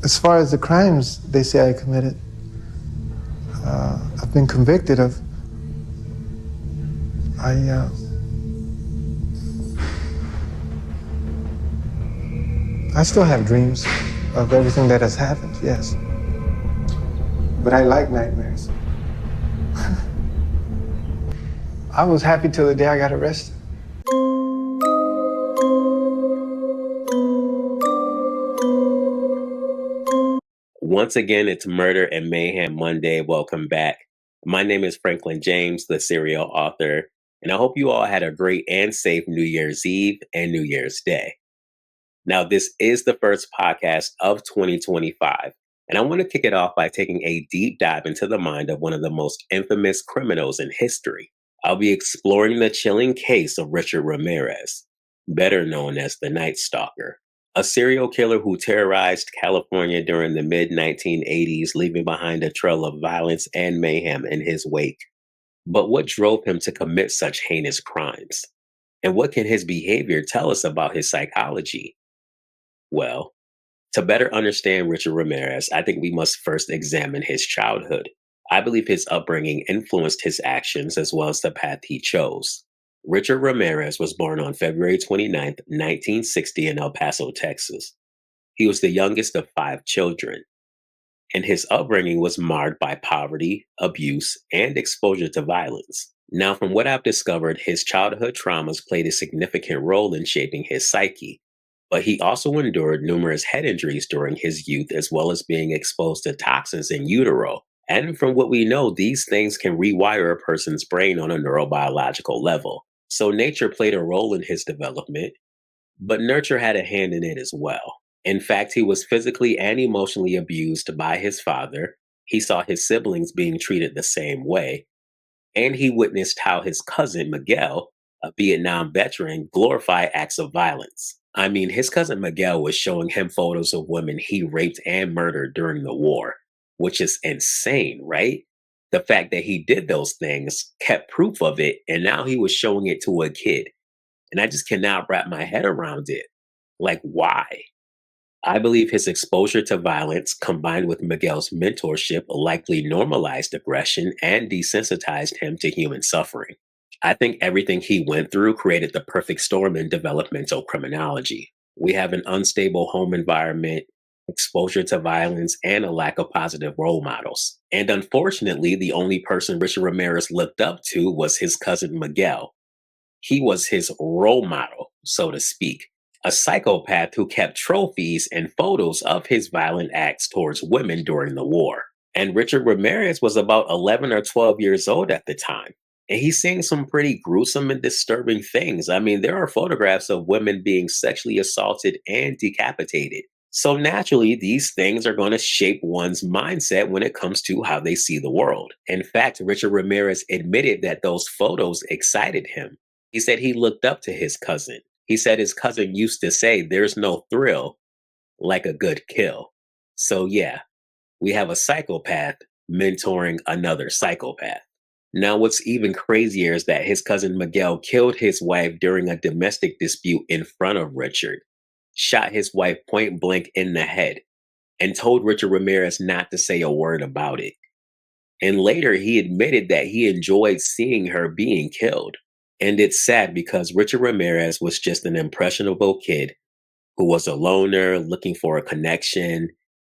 As far as the crimes they say I committed, I've been convicted of. I still have dreams of everything that has happened, yes. But I like nightmares. I was happy till the day I got arrested. Once again, it's Murder and Mayhem Monday. Welcome back. My name is Franklin James, the serial author, and I hope you all had a great and safe New Year's Eve and New Year's Day. Now, this is the first podcast of 2025, and I want to kick it off by taking a deep dive into the mind of one of the most infamous criminals in history. I'll be exploring the chilling case of Richard Ramirez, better known as the Nightstalker, a serial killer who terrorized California during the mid-1980s, leaving behind a trail of violence and mayhem in his wake. But what drove him to commit such heinous crimes? And what can his behavior tell us about his psychology? Well, to better understand Richard Ramirez, I think we must first examine his childhood. I believe his upbringing influenced his actions as well as the path he chose. Richard Ramirez was born on February 29th, 1960 in El Paso, Texas. He was the youngest of 5 children, and his upbringing was marred by poverty, abuse, and exposure to violence. Now, from what I've discovered, his childhood traumas played a significant role in shaping his psyche, but he also endured numerous head injuries during his youth as well as being exposed to toxins in utero. And from what we know, these things can rewire a person's brain on a neurobiological level. So nature played a role in his development, but nurture had a hand in it as well. In fact, he was physically and emotionally abused by his father. He saw his siblings being treated the same way, and he witnessed how his cousin Miguel, a Vietnam veteran, glorified acts of violence. I mean, his cousin Miguel was showing him photos of women he raped and murdered during the war, which is insane, right? The fact that he did those things kept proof of it, and now he was showing it to a kid. And I just cannot wrap my head around it. Like, why? I believe his exposure to violence combined with Miguel's mentorship likely normalized aggression and desensitized him to human suffering. I think everything he went through created the perfect storm in developmental criminology. We have an unstable home environment, exposure to violence, and a lack of positive role models. And unfortunately, the only person Richard Ramirez looked up to was his cousin Miguel. He was his role model, so to speak, a psychopath who kept trophies and photos of his violent acts towards women during the war. And Richard Ramirez was about 11 or 12 years old at the time. And he's seeing some pretty gruesome and disturbing things. I mean, there are photographs of women being sexually assaulted and decapitated. So naturally, these things are going to shape one's mindset when it comes to how they see the world. In fact, Richard Ramirez admitted that those photos excited him. He said he looked up to his cousin. He said his cousin used to say, "There's no thrill like a good kill." So yeah, we have a psychopath mentoring another psychopath. Now, what's even crazier is that his cousin Miguel killed his wife during a domestic dispute in front of Richard, shot his wife point blank in the head, and told Richard Ramirez not to say a word about it. And later, he admitted that he enjoyed seeing her being killed. And it's sad because Richard Ramirez was just an impressionable kid who was a loner looking for a connection,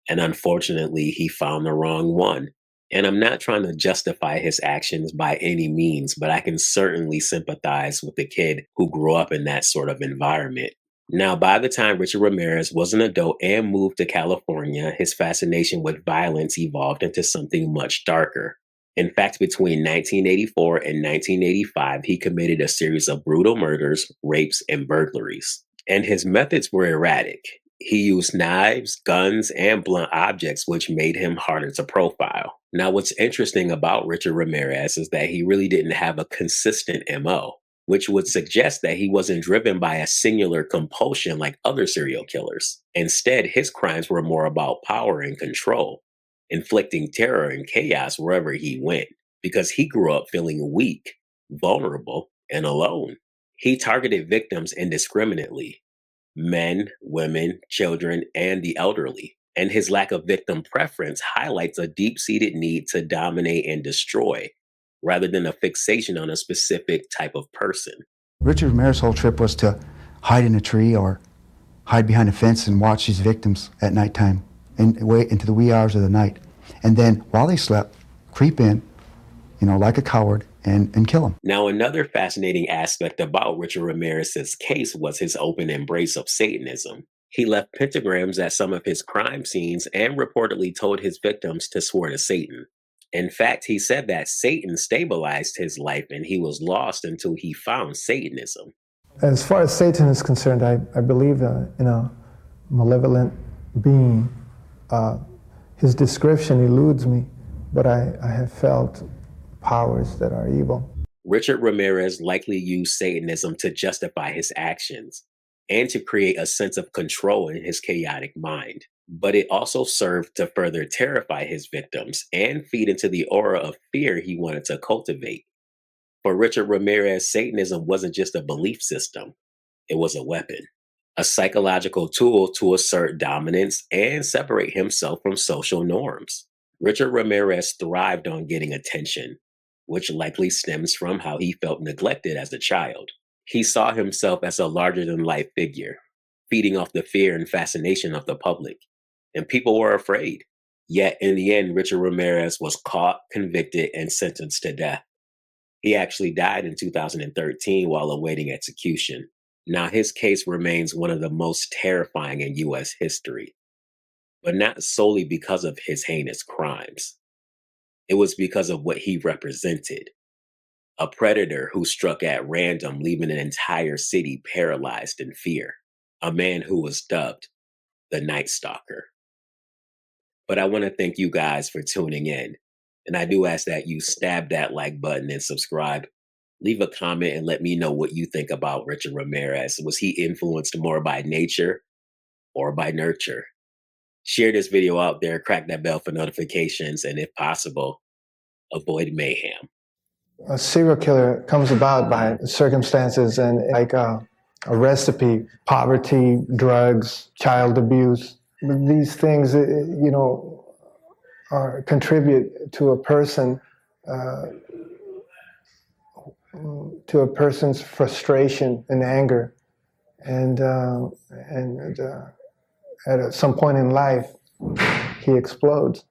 and unfortunately, he found the wrong one. And I'm not trying to justify his actions by any means, but I can certainly sympathize with the kid who grew up in that sort of environment. Now, by the time Richard Ramirez was an adult and moved to California, his fascination with violence evolved into something much darker. In fact, between 1984 and 1985, he committed a series of brutal murders, rapes, and burglaries. And his methods were erratic. He used knives, guns, and blunt objects, which made him harder to profile. Now, what's interesting about Richard Ramirez is that he really didn't have a consistent MO, which would suggest that he wasn't driven by a singular compulsion like other serial killers. Instead, his crimes were more about power and control, inflicting terror and chaos wherever he went, because he grew up feeling weak, vulnerable, and alone. He targeted victims indiscriminately: men, women, children, and the elderly. And his lack of victim preference highlights a deep seated need to dominate and destroy, rather than a fixation on a specific type of person. Richard Ramirez's whole trip was to hide in a tree or hide behind a fence and watch his victims at nighttime and wait into the wee hours of the night. And then while they slept, creep in, like a coward and kill them. Now, another fascinating aspect about Richard Ramirez's case was his open embrace of Satanism. He left pentagrams at some of his crime scenes and reportedly told his victims to swear to Satan. In fact, he said that Satan stabilized his life and he was lost until he found Satanism. As far as Satan is concerned, I believe in a malevolent being. His description eludes me, but I have felt powers that are evil. Richard Ramirez likely used Satanism to justify his actions and to create a sense of control in his chaotic mind. But it also served to further terrify his victims and feed into the aura of fear he wanted to cultivate. For Richard Ramirez, Satanism wasn't just a belief system, it was a weapon, a psychological tool to assert dominance and separate himself from social norms. Richard Ramirez thrived on getting attention, which likely stems from how he felt neglected as a child. He saw himself as a larger-than-life figure, feeding off the fear and fascination of the public, and people were afraid. Yet, in the end, Richard Ramirez was caught, convicted, and sentenced to death. He actually died in 2013 while awaiting execution. Now, his case remains one of the most terrifying in U.S. history, but not solely because of his heinous crimes. It was because of what he represented. A predator who struck at random, leaving an entire city paralyzed in fear. A man who was dubbed the Nightstalker. But I want to thank you guys for tuning in. And I do ask that you stab that like button and subscribe. Leave a comment and let me know what you think about Richard Ramirez. Was he influenced more by nature or by nurture? Share this video out there, crack that bell for notifications, and if possible, avoid mayhem. A serial killer comes about by circumstances and like a recipe: poverty, drugs, child abuse. These things, contribute to a person, to a person's frustration and anger, and at some point in life, he explodes.